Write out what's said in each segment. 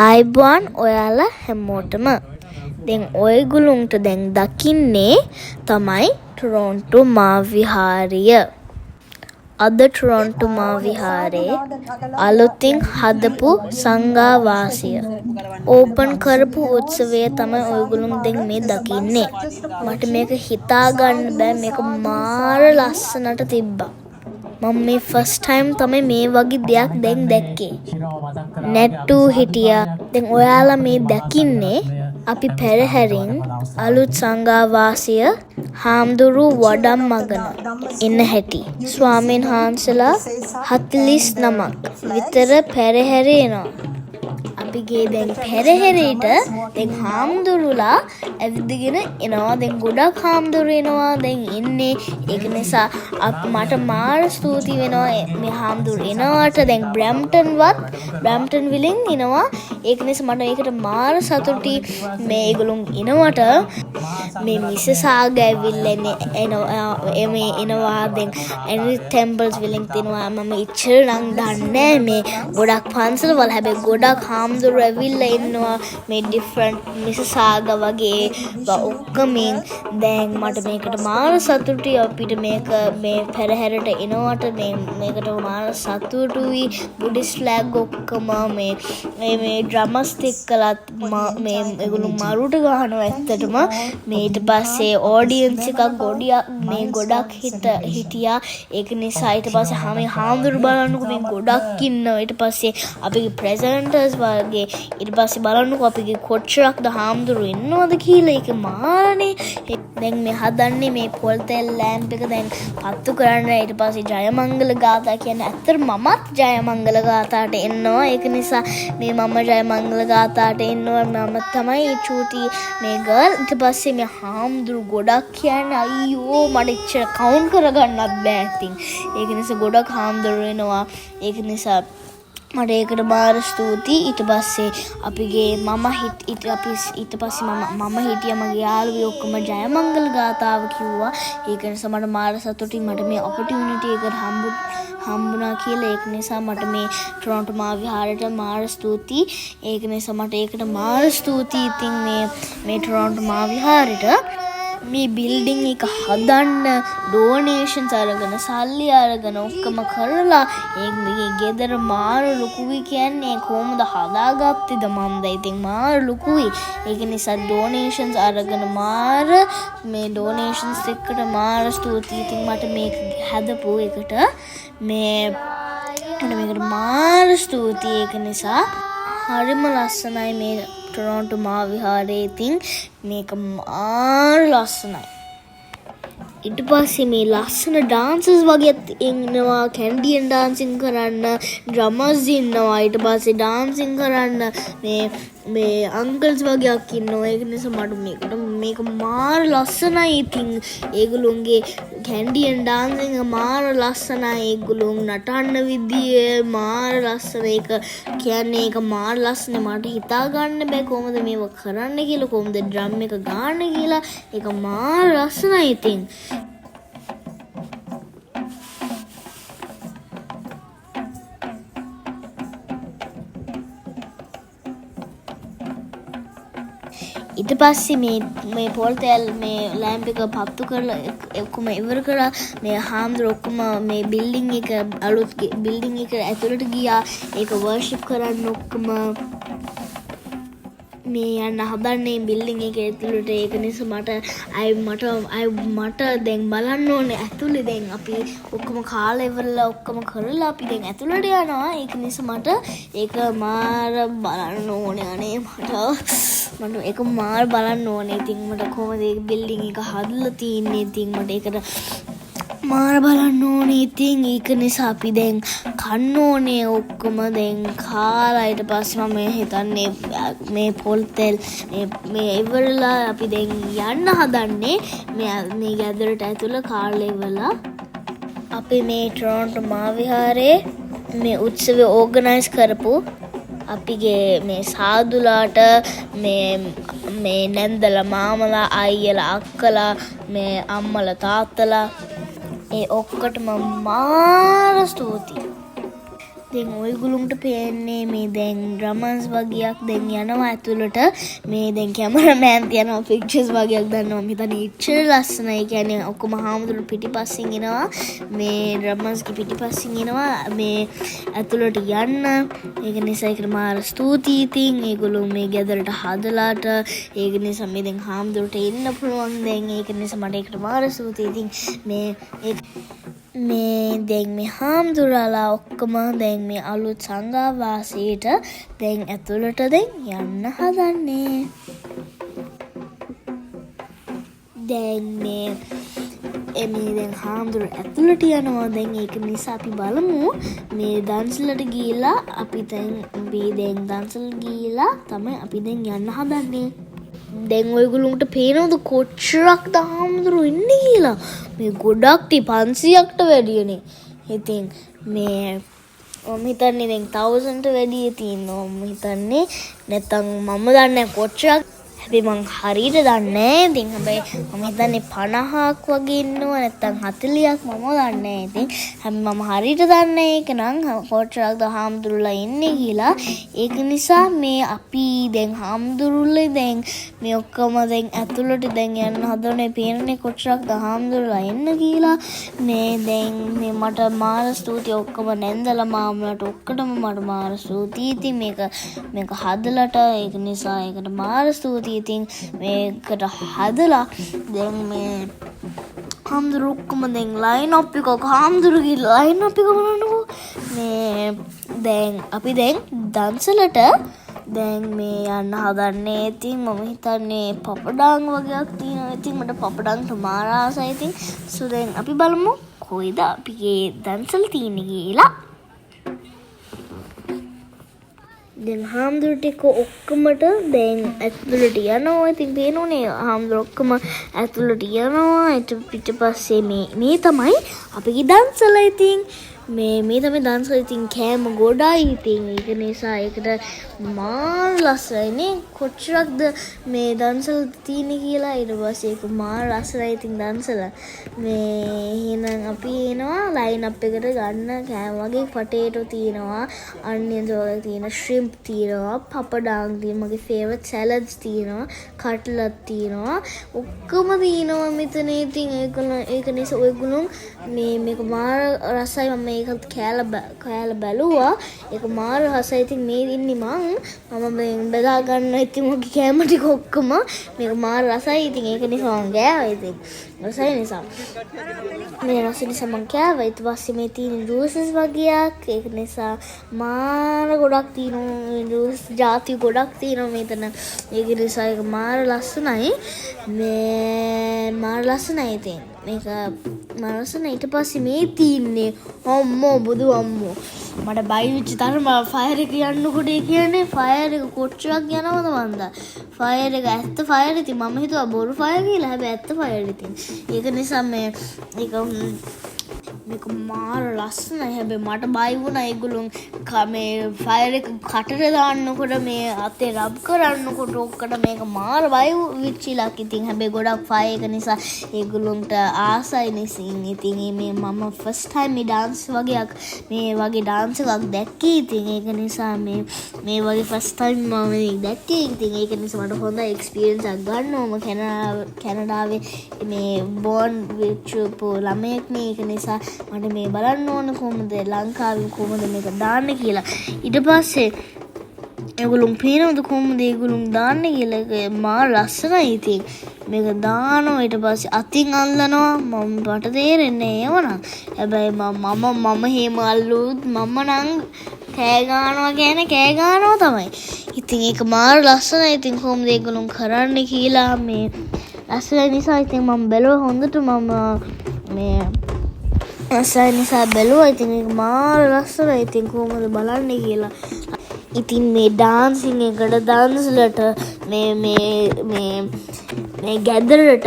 ආයිබෝන් ඔයාලා හැමෝටම. දැන් ඔයගොල්ලන්ට දැන් දකින්නේ තමයි ටොරොන්ටෝ මා විහාරය. අද ටොරොන්ටෝ මා විහාරේ අලුතින් හදපු සංඝාවාසය ඕපන් කරපු උත්සවය තමයි ඔයගොල්ලෝ දැන් මේ දකින්නේ. මට මේක හිතා ගන්න බෑ, මේක මාර ලස්සනට තිබ්බා. මම මේ ෆස්ට් ටයිම් තමයි මේ වගේ දෙයක් දැන් දැක්කේ. නැට්ටු හිටියා. දැන් ඔයාලා මේ දකින්නේ අපි පෙරහැරින් අලුත් සංඝාවාසය හාමුදුරු වඩම් මගන එන්න හැටි. ස්වාමීන් වහන්සේලා 49ක් විතර පෙරහැරේ එනවා. අපි ගේ දැන් පෙරහැරේට දැන් හාමුදුරුලා ඇවිදගෙන එනවා. දැන් ගොඩක් හාමුදුරු එනවා දැන් ඉන්නේ. ඒක නිසා මට මාර ස්තුති වෙනවා මේ හාමුදුරු එනවාට. දැන් බ්‍රැම්ප්ටන් විලින් එනවා. ඒක නිසා මට ඒකට මාර සතුටුයි මේ ඒගොල්ලෝ එනවට. මේ මිසසාග ඇවිල්ලා එනවා. දැන් ඇනි ටෙම්පල්ස් විලින් තිනවා. මම ඉච්චර නම් දන්නේ මේ ගොඩක් පන්සල් වල හැබැයි ගොඩක් හාමුදුරු ඇවිල්ලා ඉන්නවා මේ ඩිෆරන්ට් මිසසාග වගේ ඔක්කොම. දැන් මට මේකට මාර සතුටුයි. අපිට මේක මේ පෙරහැරට එනවට මේකට මාර සතුටුයි. බුද්දිස්ට් ෆ්ලැග් ඔක්කොම මේ ඩ්‍රමස් එක්කලත් මේ ඒගොල්ලෝ මරුට ගහනවා ඇත්තටම. මේ ඊට පස්සේ ඔඩියන්ස් එකක් ගොඩක් හිටියා. ඒක නිසා ඊට පස්සේ මේ හාමුදුරු බලන්නකො මේ ගොඩක් ඉන්නවා. ඊට පස්සේ අපේ ප්‍රෙසන්ටර්ස් වගේ ඊට පස්සේ බලන්නකො අපේ කොච්චරක්ද හාමුදුරු ඉන්නවද කියලා. ඒක මාරනේ. දැන් මේ හදන්නේ මේ පොල් තෙල් ලැම්ප් එක දැන් පත්තු කරන්න. ඊට පස්සේ ජයමංගල ගාථා කියන්නේ ඇත්තට මමත් ජයමංගල ගාථාට එන්නවා. ඒක නිසා මේ මම ජයමංගල ගාථාට එන්නවා. මම තමයි චූටි මේ ගර්ල්. ඊට පස්සේ මේ හාමුදුරු ගොඩක් කියන්නේ අයියෝ මට ඉච්චර කවුන්ට් කරගන්නත් බෑ ඉතින්. ඒක නිසා ගොඩක් හාමුදුරු එනවා. ඒක නිසා මට ඒකට බාර ස්තුතියි. ඊට පස්සේ අපිගේ ඊට පස්සේ මම හිටියා මගේ යාළුවෝ ඔක්කොම ජයමංගල ගාථාව කිව්වා. ඒක නිසා මට මාර සතුටින් මට මේ ඔපචුනිටි එකට හම්බුණා කියලා. ඒක නිසා මට මේ ටොරොන්ටෝ මා විහාරයට මාර ස්තුතියි. ඒක නිසා මට ඒකට මාර ස්තුතියි. ඉතින් මේ ටොරොන්ටෝ මා විහාරයට මේ බිල්ඩින් එක හදන්න ඩොනේෂන්ස් අරගෙන සල්ලි අරගෙන ඔක්කොම කරලා මේ ගෙදර මාර ලොකුයි කියන්නේ කොහොමද හදාගත්තේද මන්ද. ඉතින් මාර ලොකුයි. ඒක නිසා ඩොනේෂන්ස් අරගෙන මාර මේ ඩොනේෂන්ස් එක්කට මාර ස්තුතියි. ඉතින් මට මේක හදපු එකට මේකට මාර ස්තුතියි. ඒක නිසා හරිම ලස්සනයි මේ ටොරොන්ටෝ මා විහාරේ. ඉතින් මේක මාර ලස්සනයි. ඊට පස්සේ මේ ලස්සන ඩාන්සර්ස් වගේ ඉන්නවා. කැන්ඩියන් ඩාන්සින් කරන්න ඩ්‍රමර්ස් ඉන්නවා. ඊට පස්සේ ඩාන්සින් කරන්න මේ අංකල්ස් වගේක් ඉන්නවා. ඒක නිසා මට මේක මාර ලස්සනයි. ඉතින් ඒගොල්ලෝගේ කැන්ඩියන් ඩාන්සින් මාර ලස්සනයි. ඒගොල්ලෝ නටන්න විදිය මාර ලස්සන. ඒක කියන්නේ ඒක මාර ලස්සන. මට හිතා ගන්න බෑ කොහොමද මේව කරන්න කියලා, කොහොමද ඩ්‍රම් එක ගන්න කියලා. ඒක මාර ලස්සනයි. ඉතින් ඊට පස්සේ මේ පොල් තෙල් මේ ලැම්ප් එක පත්තු කරලා ඔක්කොම ඉවර කරලා මේ හාමුදුරු ඔක්කොම මේ බිල්ඩින් එක අලුත් බිල්ඩින් එක ඇතුළට ගියා. ඒක වර්ෂිප් කරන්න ඔක්කොම මේ යන්න හදන්නේ බිල්ඩින් එක ඇතුළට. ඒක නිසා මට දැන් බලන්න ඕනේ ඇතුළේ. දැන් අපි ඔක්කොම කාලා ඉවරලා ඔක්කොම කරලා අපි දැන් ඇතුළට යනවා. ඒක නිසා මට ඒක මාර බලන්න ඕනේ. අනේ මට ඒක මාර බලන්න ඕනේ. ඉතින් මට කොහොමද මේ බිල්ඩින් එක හදලා තියෙන්නේ. ඉතින් මට ඒකට මාර බලන්න ඕනේ. ඉතින් ඒක නිසා අපි දැන් කන්න ඕනේ ඔක්කොම. දැන් කාලා ඊට පස්සේ මම හිතන්නේ මේ පොල් තෙල් මේ ඉවරලා අපි දැන් යන්න හදන්නේ මේ ගෙදරට ඇතුළ කාලා ඉවරලා. අපි මේ ටොරොන්ටෝ මා විහාරේ මේ උත්සවය ඕගනයිස් කරපු අපිගේ මේ සාදුලාට මේ නැන්දලා මාමලා අයියලා අක්කලා මේ අම්මලා තාත්තලා ඒ ඔක්කොටම මාර ස්තුතියි. දැන් ඔයගොල්ලන්ට පේන්නේ මේ දැන් ඩ්‍රමර්ස් වගේක් දැන් යනවා ඇතුළට මේ දැන් කැමරාමෑන් තියනවා පික්චර්ස් වගේක් දන්නවා මම හිතන්නේ ඉච්චර ලස්සනයි කියන්නේ ඔක්කොම හාමුදුරු පිටිපස්සෙන් එනවා මේ ඩ්‍රමර්ස්ගේ පිටිපස්සෙන් එනවා මේ ඇතුළට යන්න ඒක නිසා ඒකට මාර ස්තුතියි ඉතින් ඒගොල්ලෝ මේ ගෙදරට හදලාට ඒක නිසා මේ දැන් හාමුදුරුට එන්න පුළුවන් දැන් ඒක නිසා මට ඒකට මාර ස්තුතියි ඉතින් මේ දැන් මේ හාමුදුරලා ඔක්කොම දැන් මේ අලුත් සංඝවාසයට දැන් ඇතුළට දැන් යන්න හදන්නේ. දැන් මේ දැන් හාමුදුර ඇතුළට යනවා දැන් ඒක නිසා අපි බලමු මේ දන්සලට ගිහිලා අපි දැන් දන්සලට ගිහිලා තමයි අපි දැන් යන්න හදන්නේ. දැන් ඔයගොල්ලන්ට පේනවද කොච්චරක්ද හාමුදුරු ඉන්නේ කියලා? මේ ගොඩක් 500කට වැඩියනේ. ඉතින් මේ මම හිතන්නේ දැන් 1000ට වැඩිය තියෙනවා. මම හිතන්නේ නැත්තම් මම දන්නේ කොච්චරක්. හැබැයි මං හරියට දන්නේ නැහැ. ඉතින් හැබැයි මම හිතන්නේ 50ක් වගේ ඉන්නවා නැත්තම් 40ක් මම දන්නේ නැහැ. ඉතින් හැබැයි මම හරියට දන්නේ ඒක නම් කොච්චරක්ද හාමුදුරුලා ඉන්නේ කියලා. ඒක නිසා මේ අපි දැන් හාමුදුරුල්ලේ දැන් මේ ඔක්කොම දැන් ඇතුළට දැන් යන්න හදනේ පේන්නේ කොච්චරක්ද හාමුදුරුලා ඉන්න කියලා. මේ දැන් මේ මට මාර ස්තුතියි ඔක්කොම නැන්දලා මාමලට ඔක්කොටම මට මාර ස්තුතියි. ඉතින් මේක හදලට ඒක නිසා ඒකට මාර ස්තුතියි. ඉතින් මේකට හදලා දැන් මේ හාමුදුරු ඔක්කොම දැන් ලයින් අප් එකක හාමුදුරුගේ ලයින් අප් එක බලන්නකෝ. මේ දැන් අපි දැන් දන්සලට දැන් මේ යන්න හදන්නේ. ඉතින් මම හිතන්නේ පපඩාන් වගේක් තියෙනවා. ඉතින් මට පපඩාන්ට මාර ආසයි. ඉතින් සෝ දැන් අපි බලමු කොයිද අපිගේ දන්සල තියෙන්නේ කියලා. දැන් හාමුදුරු ටික ඔක්කොමට දැන් ඇතුළට යනවා. ඉතින් පේනෝනේ හාමුදුරු ඔක්කොම ඇතුළට යනවා. ඊට පිටිපස්සේ මේ තමයි අපේ දන්සල. ඉතින් මේ තමයි දන්සල. ඉතින් කෑම ගොඩයි. ඉතින් ඒක නිසා ඒකට මාර ලස්සනයි කොච්චරක්ද මේ දන්සල තියෙන්නේ කියලා. ඊට පස්සේ ඒක මාර ලස්සනයි. ඉතින් දන්සල මේ එහෙනම් අපි එනවා ලයින් අප් එකට ගන්න කෑම වගේ පොටේටෝ තියෙනවා, අනියන්ස් වගේ තියෙනවා, ශ්‍රිම්ප් තියෙනවා, පපඩාන් තියෙනවා, මගේ ෆේවරිට් සැලඩ්ස් තියෙනවා, කට්ලට් තියෙනවා, ඔක්කොම තියෙනවා මෙතන. ඉතින් ඒක නිසා ඔයගොල්ලෝ මේක මාර රසයි. මම මේකත් කෑලා බැලුවා. ඒක මාර රසයි. ඉතින් මේ ඉන්නේ මම බෙදා ගන්න. ඉතින් මගේ කෑම ටික ඔක්කොම මේක මාර රසයි. ඉතින් ඒක නිසා මම ගෑවා. ඉතින් රසයි නිසා මේ රස නිසා මම කෑවා. ඊට පස්සේ මේ තියෙන ජූසස් වගේක්. ඒක නිසා මාර ගොඩක් තියෙනවා. ජූස් ජාති ගොඩක් තියෙනවා මෙතන. ඒක නිසා ඒක මාර ලස්සනයි. මේ මාර ලස්සනයි. ඉතින් මේක මාර ලස්සනයි. ඊට පස්සේ මේ තියෙන්නේ අම්මෝ බුදු අම්මෝ මට බයි වෙච්ච තරම ෆයර් එක යන්නකොට ඒ කියන්නේ ෆයර් එක කොච්චරක් යනවද මන්ද ෆයර් එක ඇත්ත ෆයර් ඉතින් මම හිතුවා බොරු ෆයර් කියලා. හැබැයි ඇත්ත ෆයර් ඉතින් ඒක නිසා මේක මාර ලස්සනයි. හැබැයි මට බයි වුණා ඒගොල්ලෝ මේ ෆයර් එක කටට දාන්නකොට මේ අතේ රබ් කරන්නකොට ඔක්කට මේක මාර බයි වෙච්චිලා. ඉතින් හැබැයි ගොඩක් ෆයර් එක නිසා ඒගොල්ලන්ට ආසයි නිසින්. ඉතින් මේ මම ෆස්ට් ටයිම් මේ ඩාන්ස් වගේක් මේ වගේ ඩාන්ස් එකක් දැක්කේ. ඉතින් ඒක නිසා මේ වගේ ෆස්ට් ටයිම් මම දැක්කේ. ඉතින් ඒක නිසා මට හොඳ එක්ස්පීරියන්ස් එකක් ගන්න ඕම. කැනඩාවේ මේ බෝන් වෙච්ච ළමයෙක් නේ. ඒක නිසා මට මේ බලන්න ඕන කොහොමද ලංකාවේ කොහොමද මේක දාන්න කියලා. ඊට පස්සේ ඒගොල්ලෝ පේනවද කොහොමද ඒගොල්ලෝ දාන්නේ කියලා. මාර ලස්සනයි. ඉතින් මේක දානවා. ඊට පස්සේ අතින් අල්ලනවා. මට තේරෙන්නේ ඒවනම්. හැබැයි මම හේම අල්ලුත් මම නම් කෑ ගන්නවා කියන්නේ කෑ ගන්නවා තමයි. ඉතින් ඒක මාර ලස්සනයි. ඉතින් කොහොමද ඒගොල්ලෝ කරන්නේ කියලා මේ ලස්සනයි නිසා ඉතින් මම බැලුවා හොඳට. මේ ලස්සනයි නිසා බැලුවා. ඉතින් ඒක මාර ලස්සනයි. ඉතින් කොහොමද බලන්නේ කියලා. ඉතින් මේ ඩාන්සින් එකට දන්සලට මේ ගැදරට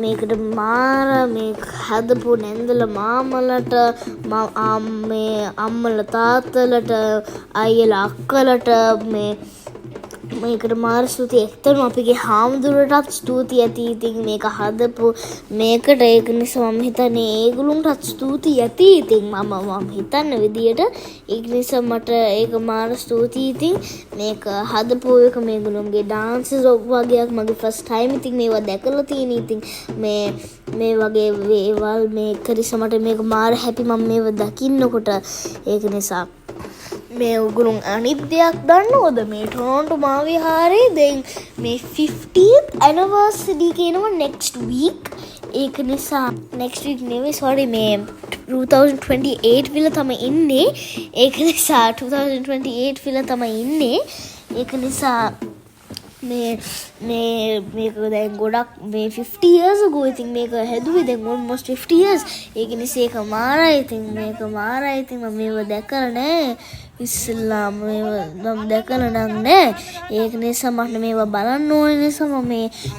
මේකට මාර මේ හදපු නැන්දල මාමලට මේ අම්මල තාත්තලට අයියලා අක්කලට මේ මේකට මාර ස්තුතියි. එක්තරම අපගේ හාමුදුරුවටත් ස්තුතියි ඇති. ඉතින් මේක හදපු මේකට ඒක නිසා මම හිතන්නේ ඒගොල්ලන්ටත් ස්තුතියි ඇති. ඉතින් මම හිතන්න විදියට ඒක නිසා මට ඒක මාර ස්තුතියි. ඉතින් මේක හදපු එක මේගොල්ලන්ගේ ඩාන්සස් වගේක් මගේ ෆස්ට් ටයිම්. ඉතින් මේවා දැකලා තියෙන. ඉතින් මේ වගේ ඒවල් මේක නිසා මට මේක මාර හැපි. මම මේව දකින්නකොට ඒක නිසා මේ උගුරුන් අනිත් දෙයක් දන්නවද මේ ටොරොන්ටෝ මහාවිහාරයේ දැන් මේ 50th anniversary කියනවා next week. ඒක නිසා next week නෙවෙයි sorry මේ 2028 විල තමයි ඉන්නේ. ඒක නිසා 2028 විල තමයි ඉන්නේ. ඒක නිසා මේක දැන් ගොඩක් මේ 50 years ago ඉතින් මේක හැදුවේ දැන් almost 50 years. ඒක නිසා ඒක මාරයි. ඉතින් මේක මාරයි. ඉතින් මම මේව දැකලා නෑ. ඉස්ලාම මේව දැකලා නෑ. ඒක නිසා මට මේව බලන්න ඕන නිසා මම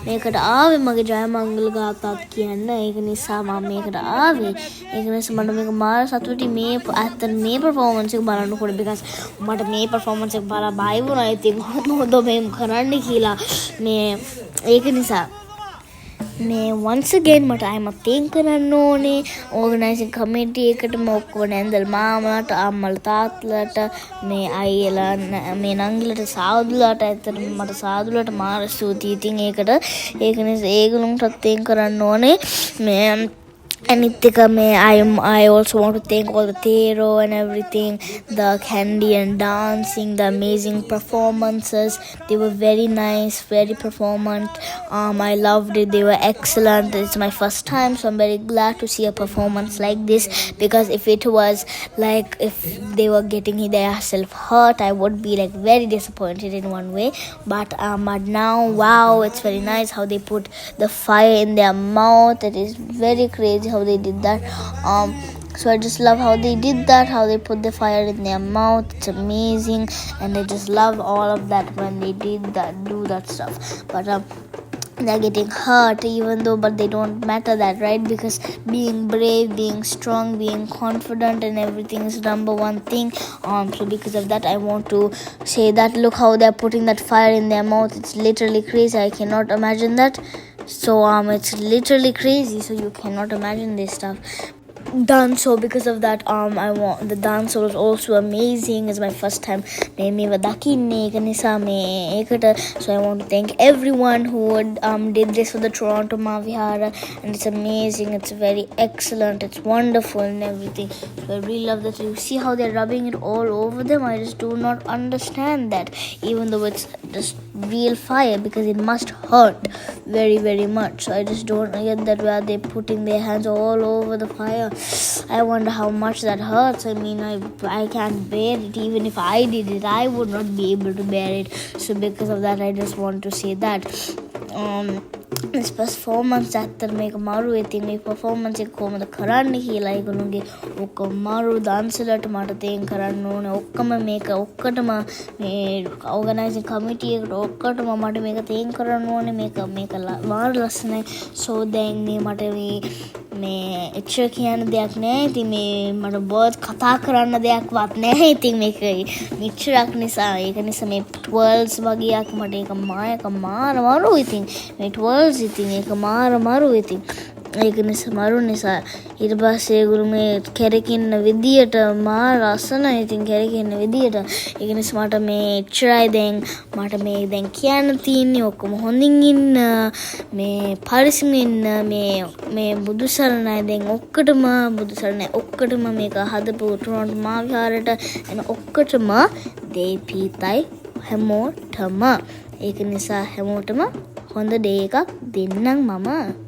මේකට ආවේ මගේ ජයමංගල ගාථාත් කියන්න. ඒක නිසා මම මේකට ආවේ. ඒක නිසා මට මේක මාර සතුටුයි මේ ඇත්තට මේ performance එක බලනකොට because මට මේ performance එක බලලා බය වුණා. ඉතින් මොකද මේ කරන්න කියලා මේ ඒක නිසා මේ once again මට අයම තෙන් කරන්න ඕනේ ඕගනයිසින් කමිටි එකටම ඔක්කොම නැන්දල් මාමලාට අම්මලා තාත්තලාට මේ අයියලා මේ නංගිලට සාදුලාට ඇත්තටම මට සාදුලාට මාර ස්තුතියි. ඉතින් ඒකට ඒක නිසා ඒගොල්ලන්ටත් තෙන් කරන්න ඕනේ මේ අනිත් එක මේ I also want to thank all the Tero and everything, the candy and dancing, the amazing performances. They were very nice, very performant. I loved it. They were excellent. It's my first time, so I'm very glad to see a performance like this. Because if it was like if they were getting their self hurt, I would be like very disappointed in one way. But now, wow, it's very nice how they put the fire in their mouth. It is very crazy how they did that. So I just love how they did that, how they put the fire in their mouth. It's amazing, and I just love all of that when they did that, do that stuff. But they're getting hurt even though, but they don't matter that, right? Because being brave, being strong, being confident and everything is number one thing. So because of that I want to say that look how they're putting that fire in their mouth. It's literally crazy. I cannot imagine that. So it's literally crazy. So you cannot imagine this stuff done. So because of that I want the dance was also amazing. It's my first time මේව දකින්නේ. ඒක නිසා මේ ඒකට so I want to thank everyone who did this for the Toronto Mavihara, and it's amazing. It's very excellent. It's wonderful and everything. So I really love that. You see how they're rubbing it all over them. I just do not understand that, even though it's just real fire, because it must hurt very very much. So I just don't get that where they're putting their hands all over the fire. I wonder how much that hurts. I mean, I can't bear it. Even if I did it, I would not be able to bear it. So because of that, I just want to say that this performance ඇත්තට මේක මරු. ඉතින් මේ performance එක කොහොමද කරන්න කියලා ඒගොල්ලෝගේ ඔක්කොම මරු දන්සලට මට තේන් කරන්න ඕනේ. ඔක්කොම මේක ඔක්කොටම මේ organizing committee එකට ඔක්කොටම මට මේක තේන් කරන්න ඕනේ. මේක මාර ලස්සනයි. So දැන් මේ මට මේ එච්චර කියන්න දෙයක් නැහැ. ඉතින් මේ මට බර්ඩ් කතා කරන්න දෙයක්වත් නැහැ. ඉතින් මේක මෙච්චරක් නිසා ඒක නිසා මේ twirls වගේක් මට ඒක මාර මරු. ඉතින් මේ twirls ඉතින් ඒක මාර මරු. ඉතින් ඒක නිසා මරු නිසා ඊට පස්සේ ඒගොල්ලෝ මේ කැරකින්න විදියට මාර ලස්සනයි. ඉතින් කැරකින්න විදියට ඒක නිසා මට මේ එච්චරයි දැන් මට මේ දැන් කියන්න තියෙන්නේ. ඔක්කොම හොඳින් ඉන්න, මේ පරිස්සමින් ඉන්න, මේ බුදුසරණයි දැන් ඔක්කොටම බුදුසරණයි ඔක්කොටම මේක හදපු ටොරොන්ටෝ මහාවිහාරයට එන ඔක්කොටම දෙපීතයි හැමෝටම. ඒක නිසා හැමෝටම හොඳ ඩේ එකක් දෙන්නම් මම.